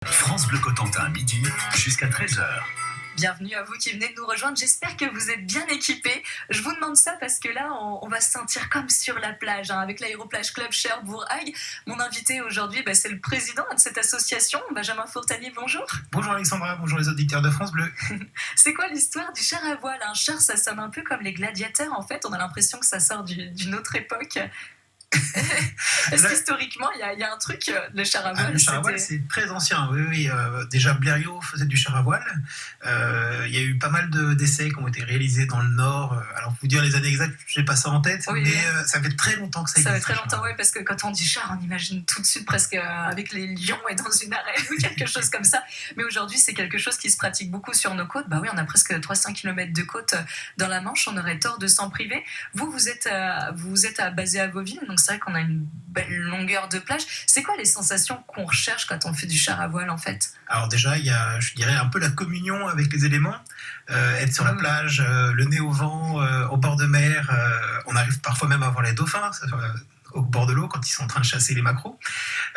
France Bleu Cotentin, midi jusqu'à 13h. Bienvenue à vous qui venez de nous rejoindre, j'espère que vous êtes bien équipés. Je vous demande ça parce que là, on va se sentir comme sur la plage, avec l'Aéroplage Club Cherbourg-Hague. Mon invité aujourd'hui, c'est le président de cette association, Benjamin Fourtanier, bonjour. Bonjour Alexandra, bonjour les auditeurs de France Bleu. C'est quoi l'histoire du char à voile? Un char, ça sonne un peu comme les gladiateurs, en fait, on a l'impression que ça sort d'une autre époque. Est-ce qu'historiquement, il y a un truc, le char à voile? Le char à voile, c'est très ancien. Oui. Déjà, Blériot faisait du char à voile. Il y a eu pas mal d'essais qui ont été réalisés dans le Nord. Alors, pour vous dire les années exactes, je n'ai pas ça en tête, oui, mais ça fait très longtemps que ça existe. Ça fait très longtemps, oui, parce que quand on dit char, on imagine tout de suite presque avec les lions et dans une arène ou quelque chose comme ça. Mais aujourd'hui, c'est quelque chose qui se pratique beaucoup sur nos côtes. Oui, on a presque 300 km de côte dans la Manche. On aurait tort de s'en priver. Vous êtes basé à Vauville, donc c'est vrai qu'on a une belle longueur de plage. C'est quoi les sensations qu'on recherche quand on fait du char à voile, en fait? Alors déjà, il y a, je dirais, un peu la communion avec les éléments. Être sur la plage, le nez au vent, au bord de mer. On arrive parfois même à voir les dauphins au bord de l'eau quand ils sont en train de chasser les maquereaux.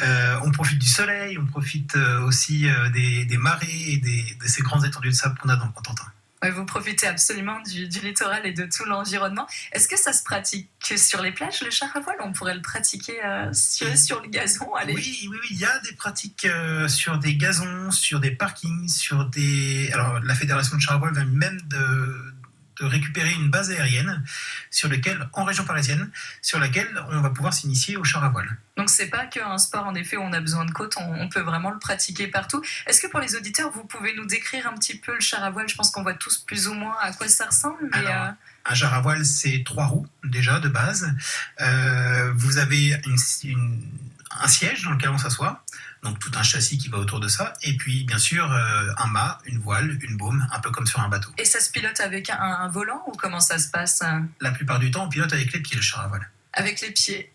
On profite du soleil, on profite aussi des marées et de ces grandes étendues de sable qu'on a dans le Cotentin. Vous profitez absolument du littoral et de tout l'environnement. Est-ce que ça se pratique que sur les plages, le char à voile? On pourrait le pratiquer sur le gazon? Allez. Oui, il y a des pratiques sur des gazons, sur des parkings, Alors, la Fédération de char à voile vient même de récupérer une base aérienne en région parisienne, sur laquelle on va pouvoir s'initier au char à voile. Donc c'est pas qu'un sport en effet où on a besoin de côte, on peut vraiment le pratiquer partout. Est-ce que pour les auditeurs, vous pouvez nous décrire un petit peu le char à voile? Je pense qu'on voit tous plus ou moins à quoi ça ressemble. Alors, un char à voile, c'est 3 roues déjà de base. Vous avez un siège dans lequel on s'assoit, donc tout un châssis qui va autour de ça, et puis bien sûr un mât, une voile, une baume, un peu comme sur un bateau. Et ça se pilote avec un volant ou comment ça se passe? La plupart du temps, on pilote avec les pieds le char à voile. Avec les pieds.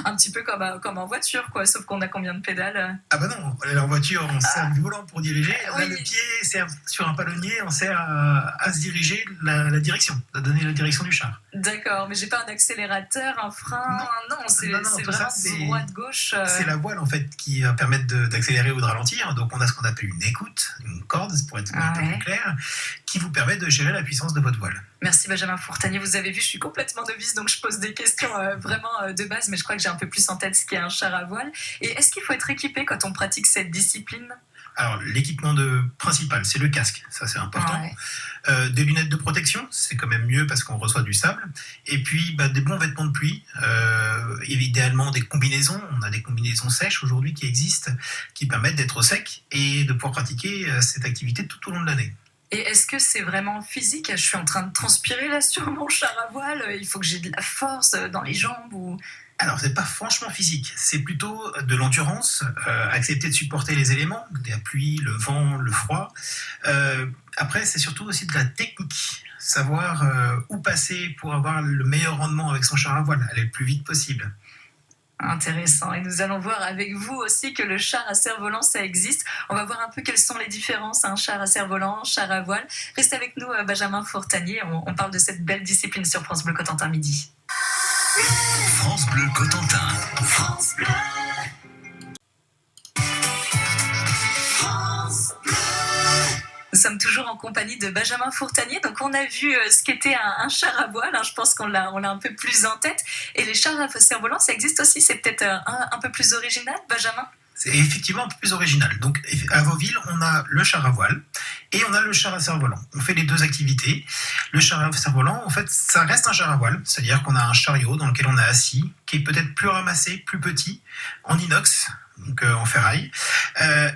Un petit peu comme en voiture, quoi, sauf qu'on a combien de pédales? Ah bah non, en voiture, on sert du volant pour diriger. Oui. Là, le pied sert sur un palonnier, on sert à se diriger la direction, à donner la direction du char. D'accord, mais j'ai pas un accélérateur, un frein, non, c'est vraiment de droite, gauche. C'est la voile en fait qui va permettre d'accélérer ou de ralentir. Donc on a ce qu'on appelle une écoute, une corde, pour être un peu plus clair, qui vous permet de gérer la puissance de votre voile. Merci Benjamin Fourtanier, vous avez vu, je suis complètement novice, donc je pose des questions vraiment de base, mais je crois que j'ai un peu plus en tête ce qu'est un char à voile. Et est-ce qu'il faut être équipé quand on pratique cette discipline? Alors, l'équipement principal, c'est le casque, ça c'est important. Des lunettes de protection, c'est quand même mieux parce qu'on reçoit du sable. Et puis, des bons vêtements de pluie, idéalement des combinaisons. On a des combinaisons sèches aujourd'hui qui existent, qui permettent d'être au sec et de pouvoir pratiquer cette activité tout au long de l'année. Et est-ce que c'est vraiment physique? Je suis en train de transpirer là sur mon char à voile, il faut que j'ai de la force dans les jambes ou... Alors, c'est pas franchement physique, c'est plutôt de l'endurance, accepter de supporter les éléments, la pluie, le vent, le froid. Après, c'est surtout aussi de la technique, savoir où passer pour avoir le meilleur rendement avec son char à voile, aller le plus vite possible. Intéressant. Et nous allons voir avec vous aussi que le char à cerf-volant, ça existe. On va voir un peu quelles sont les différences, un char à cerf-volant, char à voile. Restez avec nous, Benjamin Fourtanier. On parle de cette belle discipline sur France Bleu Cotentin midi. France Bleu Cotentin. France Bleu. France Bleu. Nous sommes toujours en compagnie de Benjamin Fourtanier. Donc on a vu ce qu'était un char à voile. Je pense qu'on l'a un peu plus en tête. Et les chars à cerf-volant, ça existe aussi. C'est peut-être un peu plus original, Benjamin? C'est effectivement un peu plus original. Donc à Vauville, on a le char à voile et on a le char à cerf-volant. On fait les deux activités. Le char à cerf-volant, en fait, ça reste un char à voile. C'est-à-dire qu'on a un chariot dans lequel on est assis, qui est peut-être plus ramassé, plus petit, en inox, donc en ferraille.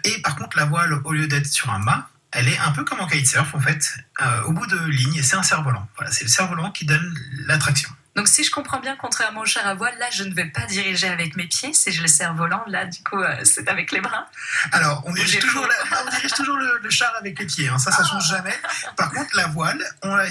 Et par contre, la voile, au lieu d'être sur un mât, elle est un peu comme en kitesurf, en fait, au bout de ligne, c'est un cerf-volant. Voilà, c'est le cerf-volant qui donne l'attraction. Donc si je comprends bien, contrairement au char à voile, là je ne vais pas diriger avec mes pieds, c'est le cerf-volant, là du coup c'est avec les bras. Alors on dirige toujours le char avec les pieds, ça change jamais. Par contre la voile, on a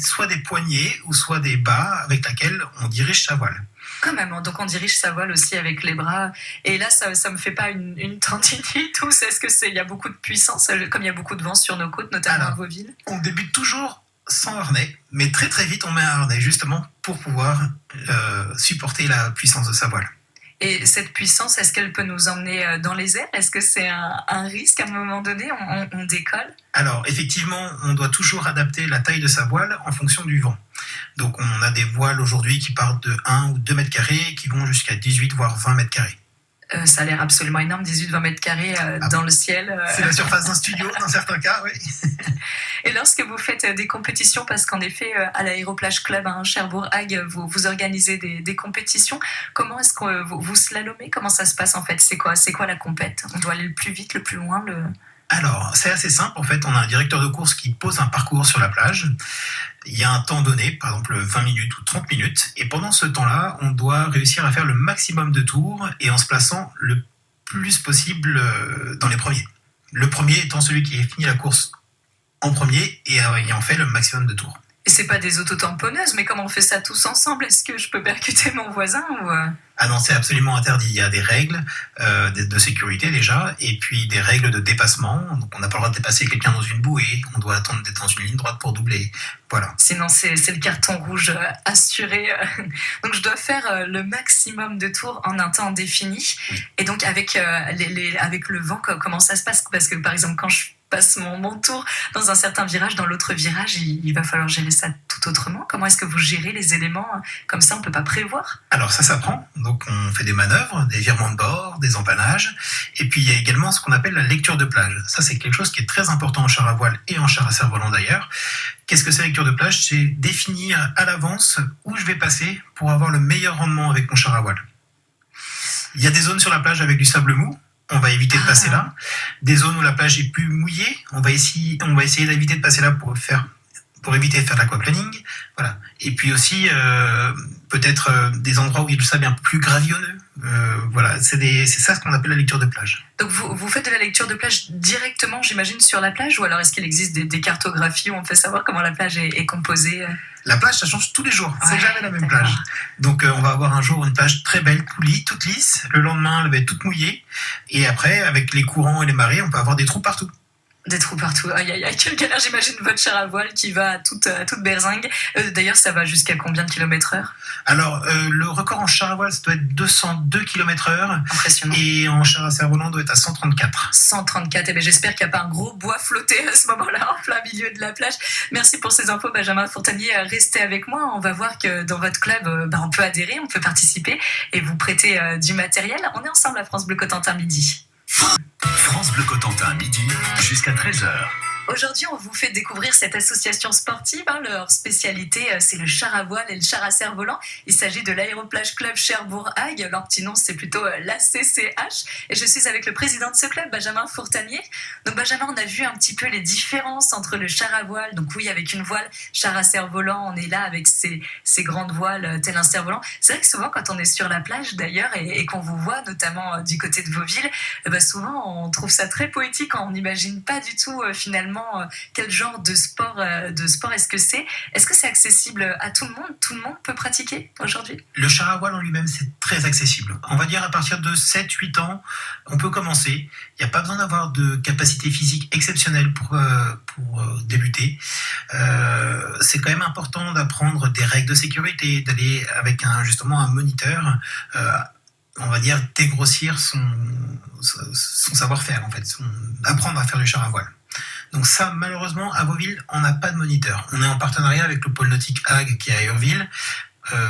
soit des poignées ou soit des bas avec laquelle on dirige sa voile. Quand même, donc on dirige sa voile aussi avec les bras. Et là, ça me fait pas une tendinite ou est-ce que il y a beaucoup de puissance, comme il y a beaucoup de vent sur nos côtes, notamment à Vauville? On débute toujours sans harnais, mais très très vite on met un harnais justement pour pouvoir supporter la puissance de sa voile. Et cette puissance, est-ce qu'elle peut nous emmener dans les airs? Est-ce que c'est un risque à un moment donné? On décolle? Alors, effectivement, on doit toujours adapter la taille de sa voile en fonction du vent. Donc, on a des voiles aujourd'hui qui partent de 1 ou 2 mètres carrés, qui vont jusqu'à 18 voire 20 mètres carrés. Ça a l'air absolument énorme, 18-20 mètres carrés dans le ciel. C'est la surface d'un studio, dans certains cas, oui. Et lorsque vous faites des compétitions, parce qu'en effet, à l'Aéroplage Club à Cherbourg-Hague, vous organisez des compétitions, comment est-ce que vous slalomez? Comment ça se passe en fait? C'est quoi la compète? On doit aller le plus vite, le plus loin Alors, c'est assez simple. En fait, on a un directeur de course qui pose un parcours sur la plage. Il y a un temps donné, par exemple 20 minutes ou 30 minutes. Et pendant ce temps-là, on doit réussir à faire le maximum de tours et en se plaçant le plus possible dans les premiers. Le premier étant celui qui a fini la course en premier et ayant fait le maximum de tours. Et c'est pas des autotamponneuses, mais comment on fait ça tous ensemble? Est-ce que je peux percuter mon voisin ou Ah non, c'est absolument interdit. Il y a des règles de sécurité déjà, et puis des règles de dépassement. Donc on n'a pas le droit de dépasser quelqu'un dans une bouée, on doit attendre d'être dans une ligne droite pour doubler. Voilà. Sinon c'est le carton rouge assuré. Donc je dois faire le maximum de tours en un temps défini. Oui. Et donc avec le vent, comment ça se passe? Parce que par exemple quand je passe mon tour dans un certain virage, dans l'autre virage, il va falloir gérer ça tout autrement. Comment est-ce que vous gérez les éléments comme ça? On ne peut pas prévoir. Alors ça s'apprend, donc on fait des manœuvres, des virements de bord, des empannages, et puis il y a également ce qu'on appelle la lecture de plage. Ça c'est quelque chose qui est très important en char à voile et en char à cerf-volant d'ailleurs. Qu'est-ce que c'est la lecture de plage? C'est définir à l'avance où je vais passer pour avoir le meilleur rendement avec mon char à voile. Il y a des zones sur la plage avec du sable mou, on va éviter de passer là. Des zones où la plage est plus mouillée, on va essayer d'éviter de passer là pour éviter de faire de l'aquaplaning. Voilà. Et puis aussi, peut-être des endroits où il y a du sable un peu plus gravillonneux. Voilà, c'est ça ce qu'on appelle la lecture de plage. Donc vous faites de la lecture de plage directement, j'imagine, sur la plage, ou alors est-ce qu'il existe des cartographies où on peut savoir comment la plage est composée? La plage, ça change tous les jours. C'est Ouais, jamais la même d'accord. plage. Donc on va avoir un jour une plage très belle, toute lisse. Le lendemain, elle va être toute mouillée. Et après, avec les courants et les marées, on peut avoir des trous partout. Des trous partout. Aïe, aïe, aïe, quelle galère, j'imagine votre char à voile qui va à toute berzingue. D'ailleurs, ça va jusqu'à combien de kilomètres/heure? Alors, le record en char à voile, ça doit être 202 km/h. Impressionnant. Et en char à cerf-volant, doit être à 134. 134. Eh bien, j'espère qu'il n'y a pas un gros bois flotté à ce moment-là, en plein milieu de la plage. Merci pour ces infos, Benjamin Fourtanier. Restez avec moi. On va voir que dans votre club, on peut adhérer, on peut participer et vous prêter du matériel. On est ensemble à France Bleu Cotentin midi. France Bleu Cotentin, midi jusqu'à 13h. Aujourd'hui, on vous fait découvrir cette association sportive. Leur spécialité, c'est le char à voile et le char à cerf-volant. Il s'agit de l'Aéroplage Club Cherbourg-Hague. Leur petit nom, c'est plutôt l'ACCH. Et je suis avec le président de ce club, Benjamin Fourtanier. Donc, Benjamin, on a vu un petit peu les différences entre le char à voile. Donc, oui, avec une voile, char à cerf-volant, on est là avec ces grandes voiles, tel un cerf-volant. C'est vrai que souvent, quand on est sur la plage, d'ailleurs, et qu'on vous voit, notamment du côté de Vauville, souvent, on trouve ça très poétique. On n'imagine pas du tout, finalement, quel genre de sport est-ce que c'est? Est-ce que c'est accessible à tout le monde? Tout le monde peut pratiquer aujourd'hui? Le char à voile en lui-même, c'est très accessible. On va dire à partir de 7-8 ans, on peut commencer. Il n'y a pas besoin d'avoir de capacité physique exceptionnelle pour débuter. C'est quand même important d'apprendre des règles de sécurité, d'aller avec justement un moniteur, on va dire dégrossir son savoir-faire, en fait, apprendre à faire du char à voile. Donc ça, malheureusement, à Vauville, on n'a pas de moniteur. On est en partenariat avec le pôle nautique Hague, qui est à Urville,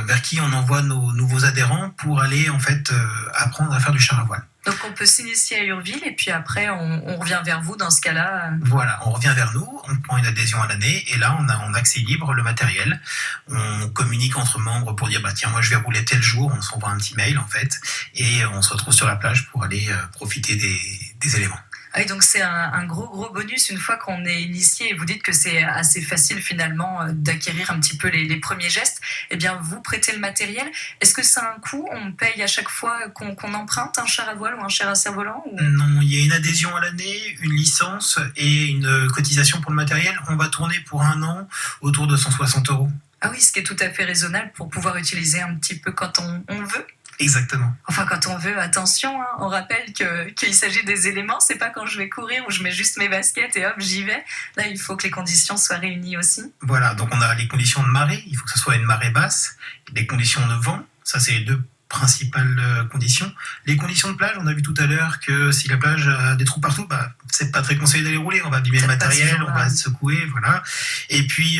vers qui on envoie nos nouveaux adhérents pour aller, en fait, apprendre à faire du char à voile. Donc on peut s'initier à Urville et puis après on revient vers vous dans ce cas-là. Voilà, on revient vers nous, on prend une adhésion à l'année et là on a en accès libre le matériel. On communique entre membres pour dire tiens, moi je vais rouler tel jour, on s'envoie un petit mail en fait et on se retrouve sur la plage pour aller profiter des éléments. Ah oui, donc c'est un gros bonus une fois qu'on est initié et vous dites que c'est assez facile finalement d'acquérir un petit peu les premiers gestes. Eh bien, vous prêtez le matériel. Est-ce que c'est un coût? On paye à chaque fois qu'on emprunte un char à voile ou un char à cerf-volant ou... Non, il y a une adhésion à l'année, une licence et une cotisation pour le matériel. On va tourner pour un an autour de 160 €. Ah oui, ce qui est tout à fait raisonnable pour pouvoir utiliser un petit peu quand on veut. Exactement. Enfin, quand on veut, attention, hein, on rappelle qu'il s'agit des éléments, c'est pas quand je vais courir où je mets juste mes baskets et hop, j'y vais. Là, il faut que les conditions soient réunies aussi. Voilà, donc on a les conditions de marée, il faut que ce soit une marée basse, les conditions de vent, ça c'est les deux principales conditions. Les conditions de plage, on a vu tout à l'heure que si la plage a des trous partout, c'est pas très conseillé d'aller rouler. On va abîmer le matériel, on va se secouer, voilà. Et puis,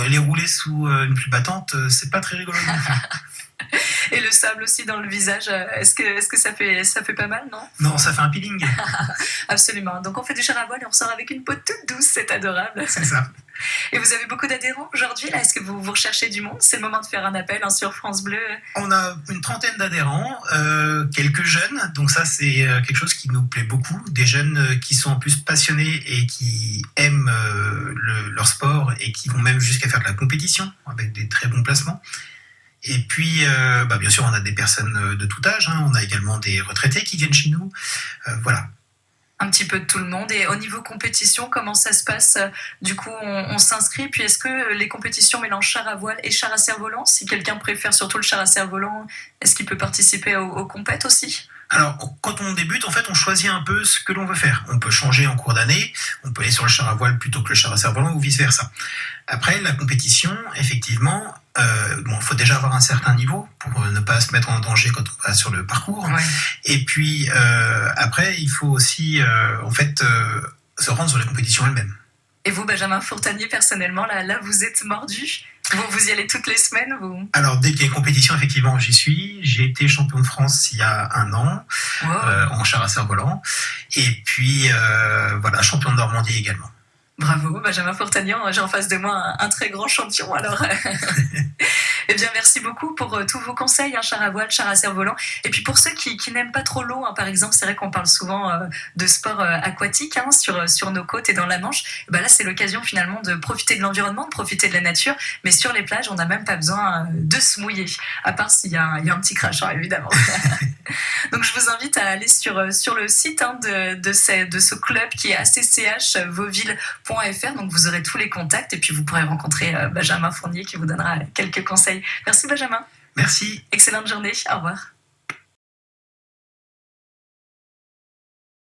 aller rouler sous une pluie battante, c'est pas très rigolo non plus. Et le sable aussi dans le visage, est-ce que ça fait pas mal, non? Non, ça fait un peeling. Absolument. Donc on fait du char à voile et on sort avec une peau toute douce, c'est adorable. C'est ça. Et vous avez beaucoup d'adhérents aujourd'hui là? Est-ce que vous recherchez du monde? C'est le moment de faire un appel sur France Bleu. On a une trentaine d'adhérents, quelques jeunes, donc ça c'est quelque chose qui nous plaît beaucoup, des jeunes qui sont en plus passionnés et qui aiment leur sport et qui vont même jusqu'à faire de la compétition avec des très bons placements. Et puis, bien sûr, on a des personnes de tout âge, hein. On a également des retraités qui viennent chez nous, voilà. Un petit peu de tout le monde. Et au niveau compétition, comment ça se passe? Du coup, on s'inscrit. Puis est-ce que les compétitions mélangent char à voile et char à cerf-volant? Si quelqu'un préfère surtout le char à cerf-volant, est-ce qu'il peut participer aux compètes aussi? Alors, quand on débute, en fait, on choisit un peu ce que l'on veut faire. On peut changer en cours d'année, on peut aller sur le char à voile plutôt que le char à cerf-volant ou vice-versa. Après, la compétition, effectivement, faut déjà avoir un certain niveau pour ne pas se mettre en danger quand on va sur le parcours. Ouais. Et puis, après, il faut aussi, se rendre sur la compétition elle-même. Et vous, Benjamin Fourtanier, personnellement, là vous êtes mordu? Vous y allez toutes les semaines vous? Alors, dès qu'il y a une compétition, effectivement, j'y suis. J'ai été champion de France il y a 1 an, Wow. en char à cerf-volant. Et puis, champion de Normandie également. Bravo, Benjamin Fourtanier, j'ai en face de moi un très grand champion, alors. Eh bien, merci beaucoup pour tous vos conseils, char à voile, char à cerf-volant. Et puis pour ceux qui n'aiment pas trop l'eau, par exemple, c'est vrai qu'on parle souvent de sport aquatique sur nos côtes et dans la Manche. Là, c'est l'occasion finalement de profiter de l'environnement, de profiter de la nature. Mais sur les plages, on n'a même pas besoin de se mouiller, à part s'il y a un petit crachat, évidemment. Donc, je vous invite à aller sur le site de ce club qui est acch-vauville.fr. Donc, vous aurez tous les contacts et puis vous pourrez rencontrer Benjamin Fournier qui vous donnera quelques conseils. Merci Benjamin. Merci. Excellente journée. Au revoir.